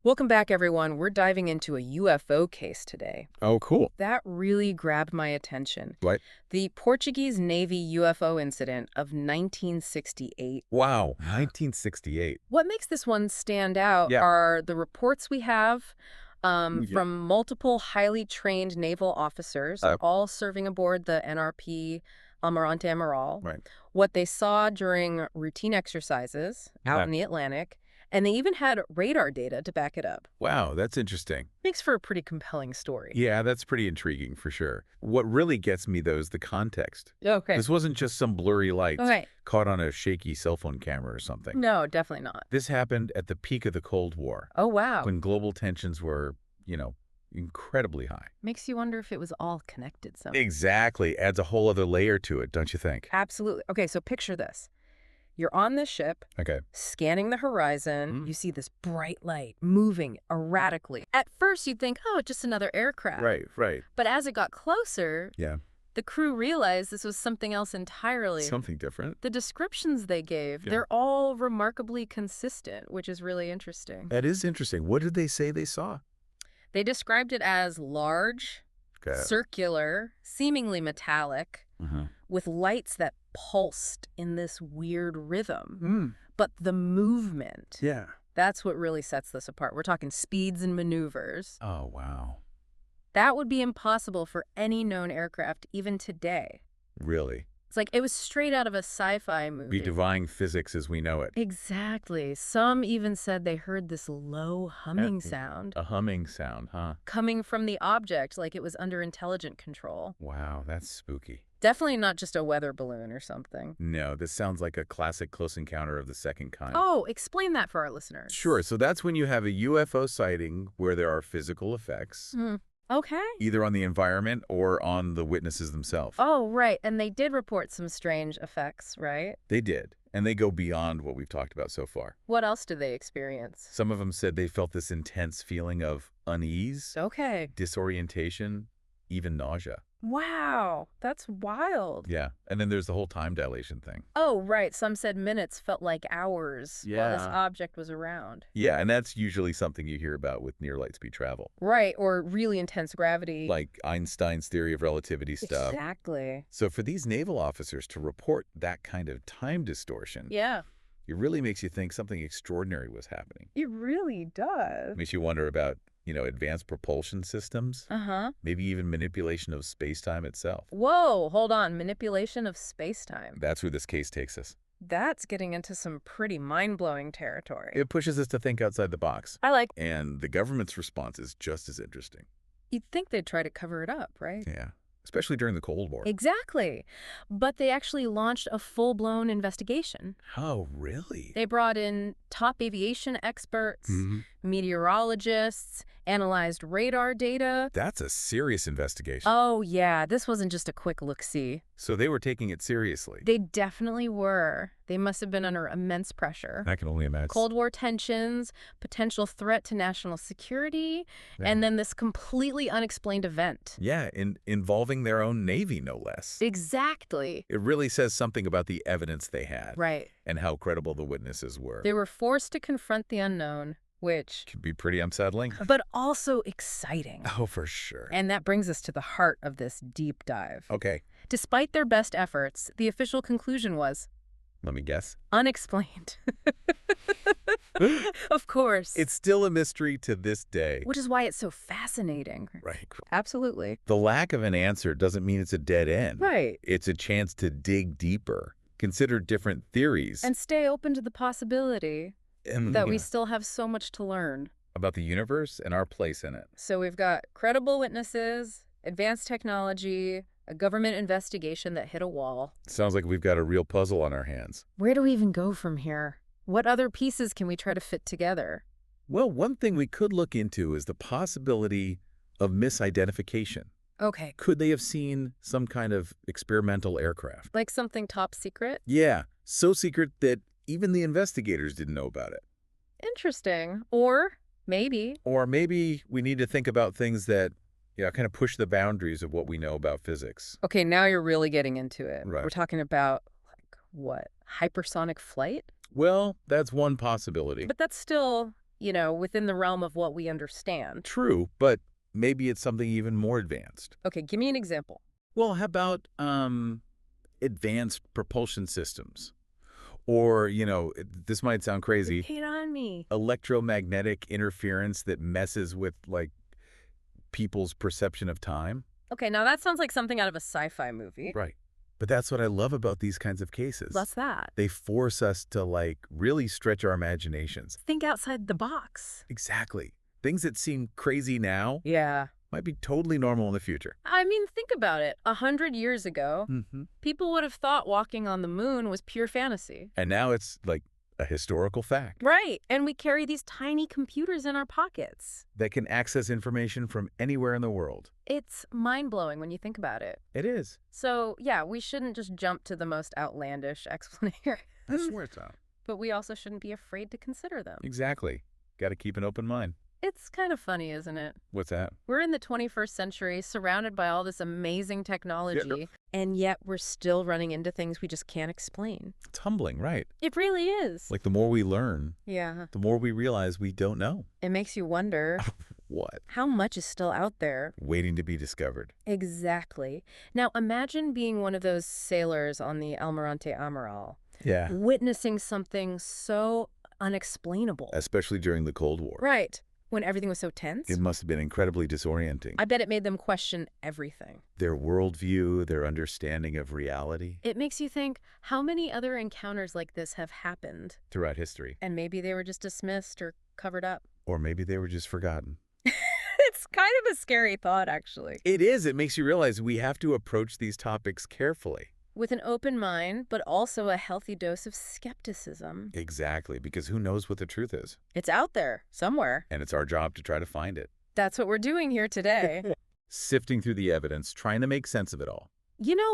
Welcome back, everyone. We're diving into a UFO case today. Oh, cool. That really grabbed my attention. What? The Portuguese Navy UFO incident of 1968. Wow, 1968. What makes this one stand out Yeah. are the reports we have Yeah. from multiple highly trained naval officers, all serving aboard the NRP Almirante Amaral, Right. what they saw during routine exercises out in the Atlantic, and they even had radar data to back it up. Wow, that's interesting. Makes for a pretty compelling story. Yeah, that's pretty intriguing for sure. What really gets me, though, is the context. Okay. This wasn't just some blurry lights Okay. caught on a shaky cell phone camera or something. No, definitely not. This happened at the peak of the Cold War, Oh, wow. when global tensions were, incredibly high. Makes you wonder if it was all connected somehow. Exactly. Adds a whole other layer to it, don't you think? Absolutely. Okay, so picture this. You're on this ship, Okay. scanning the horizon. You see this bright light moving erratically. At first, you'd think, oh, just another aircraft. Right. But as it got closer, Yeah. the crew realized this was something else entirely. Something different. The descriptions they gave, Yeah. they're all remarkably consistent, which is really interesting. That is interesting. What did they say they saw? They described it as large, Okay. circular, seemingly metallic, Uh-huh. with lights that pulsed in this weird rhythm. Mm. But the movement, Yeah. that's what really sets this apart. We're talking speeds and maneuvers. Oh, wow. That would be impossible for any known aircraft, even today. Really? It's like it was straight out of a sci-fi movie. Be defying physics as we know it. Exactly. Some even said they heard this low humming sound A humming sound, huh? coming from the object, like it was under intelligent control. Wow, that's spooky. Definitely not just a weather balloon or something. No, this sounds like a classic close encounter of the second kind. Oh, explain that for our listeners. Sure, so that's when you have a UFO sighting where there are physical effects, Okay. either on the environment or on the witnesses themselves. Oh, right. And they did report some strange effects, right? They did, and they go beyond what we've talked about so far. What else did they experience? Some of them said they felt this intense feeling of unease, Okay. disorientation, even nausea. Wow. That's wild. Yeah, and then there's the whole time dilation thing. Oh, right. Some said minutes felt like hours while this Yeah. object was around. Yeah, and that's usually something you hear about with near light speed travel. Right. Or really intense gravity. Like Einstein's theory of relativity stuff. Exactly. So for these naval officers to report that kind of time distortion, Yeah. it really makes you think something extraordinary was happening. It really does. Makes you wonder about, advanced propulsion systems, Uh-huh. maybe even manipulation of space-time itself. Whoa, hold on. Manipulation of space-time. That's where this case takes us. That's getting into some pretty mind-blowing territory. It pushes us to think outside the box. I like. And the government's response is just as interesting. You'd think they'd try to cover it up, right? Yeah, especially during the Cold War. Exactly. But they actually launched a full-blown investigation. Oh, really? They brought in top aviation experts, meteorologists, analyzed radar data. That's a serious investigation. Oh, yeah, this wasn't just a quick look-see. So they were taking it seriously. They definitely were. They must have been under immense pressure. I can only imagine. Cold War tensions, potential threat to national security, and then this completely unexplained event. Yeah, involving their own Navy, no less. Exactly. It really says something about the evidence they had. Right. And how credible the witnesses were. They were forced to confront the unknown, which Could be pretty unsettling. but also exciting. Oh, for sure. And that brings us to the heart of this deep dive. Okay, Despite their best efforts, the official conclusion was let me guess. unexplained. Of course. It's still a mystery to this day. Which is why it's so fascinating. Right. Absolutely. The lack of an answer doesn't mean it's a dead end. Right. It's a chance to dig deeper, consider different theories. And stay open to the possibility And, that we still have so much to learn. about the universe and our place in it. So we've got credible witnesses, advanced technology, a government investigation that hit a wall. Sounds like we've got a real puzzle on our hands. Where do we even go from here? What other pieces can we try to fit together? Well, one thing we could look into is the possibility of misidentification. Okay. Could they have seen some kind of experimental aircraft? Like something top secret? Yeah, so secret that even the investigators didn't know about it. Interesting. Or maybe. Or maybe we need to think about things that, kind of push the boundaries of what we know about physics. Okay, now you're really getting into it. Right. We're talking about, like, what? Hypersonic flight? Well, that's one possibility. But that's still within the realm of what we understand. True, but maybe it's something even more advanced. Okay, give me an example. Well, how about advanced propulsion systems? Or, this might sound crazy, Hate on me. electromagnetic interference that messes with, like, people's perception of time. Okay, now that sounds like something out of a sci-fi movie. Right. But that's what I love about these kinds of cases. What's that? They force us to, like, really stretch our imaginations. Think outside the box. Exactly. Things that seem crazy now Yeah. might be totally normal in the future. I mean, think about it. 100 years ago, people would have thought walking on the moon was pure fantasy. And now it's, like, a historical fact. Right. And we carry these tiny computers in our pockets. That can access information from anywhere in the world. It's mind-blowing when you think about it. It is. So, yeah, we shouldn't just jump to the most outlandish explanations. I swear it's out. But we also shouldn't be afraid to consider them. Exactly. Got to keep an open mind. It's kind of funny, isn't it? What's that? We're in the 21st century, surrounded by all this amazing technology, and yet we're still running into things we just can't explain. It's humbling, right? It really is. Like, the more we learn, Yeah. the more we realize we don't know. It makes you wonder What? how much is still out there. Waiting to be discovered. Exactly. Now, imagine being one of those sailors on the Almirante Amaral, Yeah. witnessing something so unexplainable. Especially during the Cold War. Right. When everything was so tense. It must have been incredibly disorienting. I bet it made them question everything. Their worldview, their understanding of reality. It makes you think, how many other encounters like this have happened? Throughout history. And maybe they were just dismissed or covered up. Or maybe they were just forgotten. It's kind of a scary thought, actually. It is. It makes you realize we have to approach these topics carefully. With an open mind, but also a healthy dose of skepticism. Exactly, because who knows what the truth is? It's out there, somewhere. And it's our job to try to find it. That's what we're doing here today. Sifting through the evidence, trying to make sense of it all.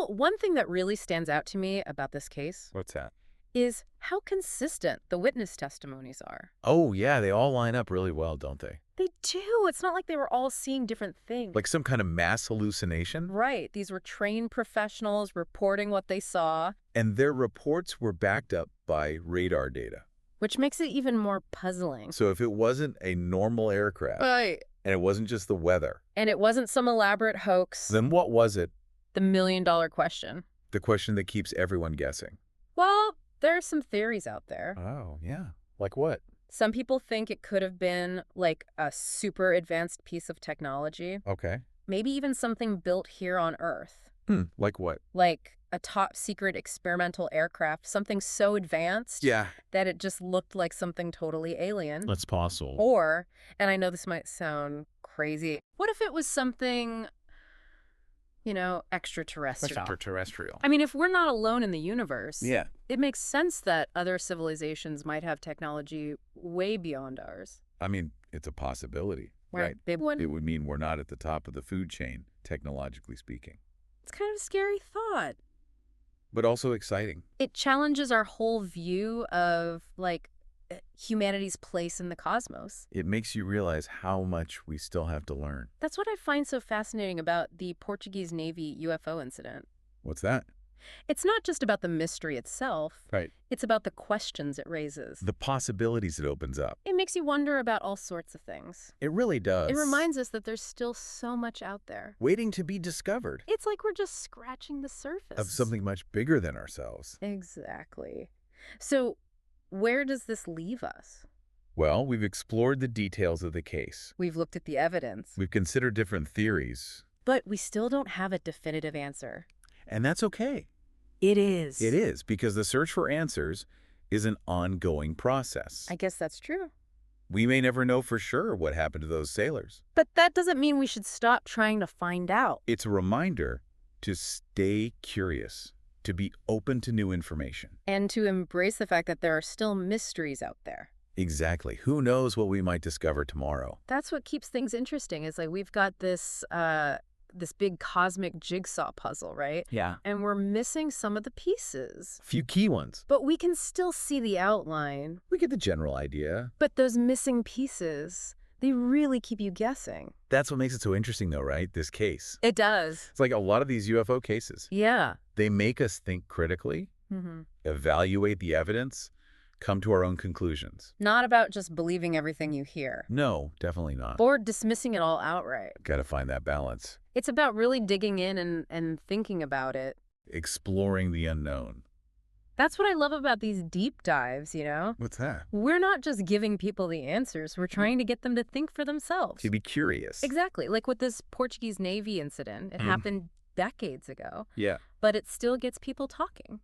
One thing that really stands out to me about this case What's that? is how consistent the witness testimonies are. Oh, yeah, they all line up really well, don't they? They do. It's not like they were all seeing different things. Like some kind of mass hallucination? Right. These were trained professionals reporting what they saw. And their reports were backed up by radar data. Which makes it even more puzzling. So if it wasn't a normal aircraft, Right. and it wasn't just the weather, And it wasn't some elaborate hoax. then what was it? The million-dollar question. The question that keeps everyone guessing. Well, there are some theories out there. Oh, yeah. Like what? Some people think it could have been like a super advanced piece of technology. Okay. Maybe even something built here on Earth. Like what? Like a top secret experimental aircraft, something so advanced Yeah. that it just looked like something totally alien. That's possible. Or, and I know this might sound crazy, what if it was something, extraterrestrial? Extraterrestrial. I mean, if we're not alone in the universe, Yeah. it makes sense that other civilizations might have technology way beyond ours. I mean, it's a possibility, Where right? they wouldn't. It would mean we're not at the top of the food chain, technologically speaking. It's kind of a scary thought. But also exciting. It challenges our whole view of, humanity's place in the cosmos. It makes you realize how much we still have to learn. That's what I find so fascinating about the Portuguese Navy UFO incident. What's that? It's not just about the mystery itself. Right. It's about the questions it raises. The possibilities it opens up. It makes you wonder about all sorts of things. It really does. It reminds us that there's still so much out there. Waiting to be discovered. It's like we're just scratching the surface. Of something much bigger than ourselves. Exactly. So, where does this leave us? Well, we've explored the details of the case. We've looked at the evidence. We've considered different theories. But we still don't have a definitive answer. And that's okay. It is. It is, because the search for answers is an ongoing process. I guess that's true. We may never know for sure what happened to those sailors. But that doesn't mean we should stop trying to find out. It's a reminder to stay curious, to be open to new information. And to embrace the fact that there are still mysteries out there. Exactly. Who knows what we might discover tomorrow? That's what keeps things interesting. Is like we've got this big cosmic jigsaw puzzle, right? Yeah. And we're missing some of the pieces. A few key ones. But we can still see the outline. We get the general idea. But those missing pieces, they really keep you guessing. That's what makes it so interesting, though, right? This case. It does. It's like a lot of these UFO cases. Yeah. They make us think critically, evaluate the evidence, come to our own conclusions. Not about just believing everything you hear. No, definitely not. Or dismissing it all outright. Got to find that balance. It's about really digging in and thinking about it. Exploring the unknown. That's what I love about these deep dives, you know? What's that? We're not just giving people the answers. We're trying to get them to think for themselves. To be curious. Exactly. Like with this Portuguese Navy incident. It happened decades ago. Yeah. But it still gets people talking.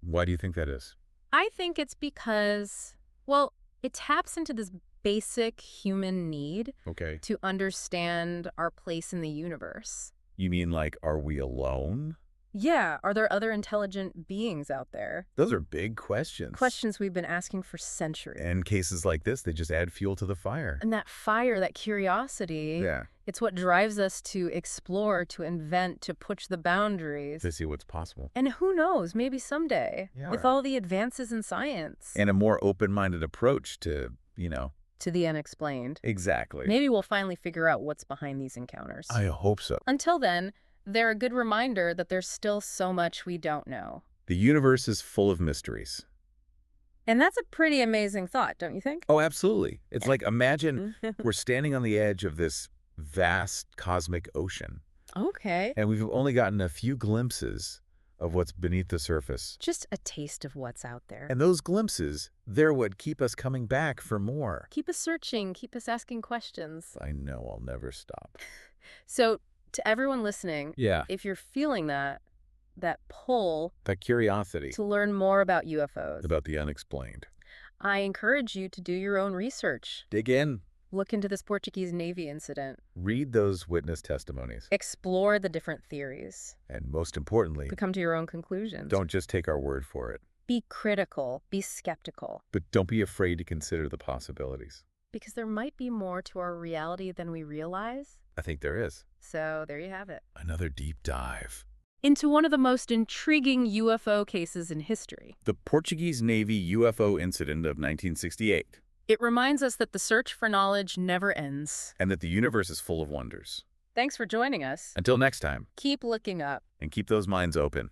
Why do you think that is? I think it's because, well, it taps into this basic human need to understand our place in the universe. You mean like, are we alone? Yeah. Are there other intelligent beings out there? Those are big questions. Questions we've been asking for centuries. And cases like this, they just add fuel to the fire. And that fire, that curiosity, it's what drives us to explore, to invent, to push the boundaries. To see what's possible. And who knows, maybe someday, with all the advances in science. And a more open-minded approach to, to the unexplained. Exactly. Maybe we'll finally figure out what's behind these encounters. I hope so. Until then, they're a good reminder that there's still so much we don't know. The universe is full of mysteries. And that's a pretty amazing thought, don't you think? Oh, absolutely. It's like, imagine we're standing on the edge of this vast cosmic ocean. Okay. And we've only gotten a few glimpses of what's beneath the surface. Just a taste of what's out there. And those glimpses, they're what keep us coming back for more. Keep us searching, keep us asking questions. I know I'll never stop. So, to everyone listening, if you're feeling that pull, that curiosity to learn more about UFOs, about the unexplained, I encourage you to do your own research. Dig in. Look into this Portuguese Navy incident. Read those witness testimonies. Explore the different theories. And most importantly, to come to your own conclusions. Don't just take our word for it. Be critical. Be skeptical. But don't be afraid to consider the possibilities. Because there might be more to our reality than we realize. I think there is. So there you have it. Another deep dive into one of the most intriguing UFO cases in history. The Portuguese Navy UFO incident of 1968. It reminds us that the search for knowledge never ends. And that the universe is full of wonders. Thanks for joining us. Until next time. Keep looking up. And keep those minds open.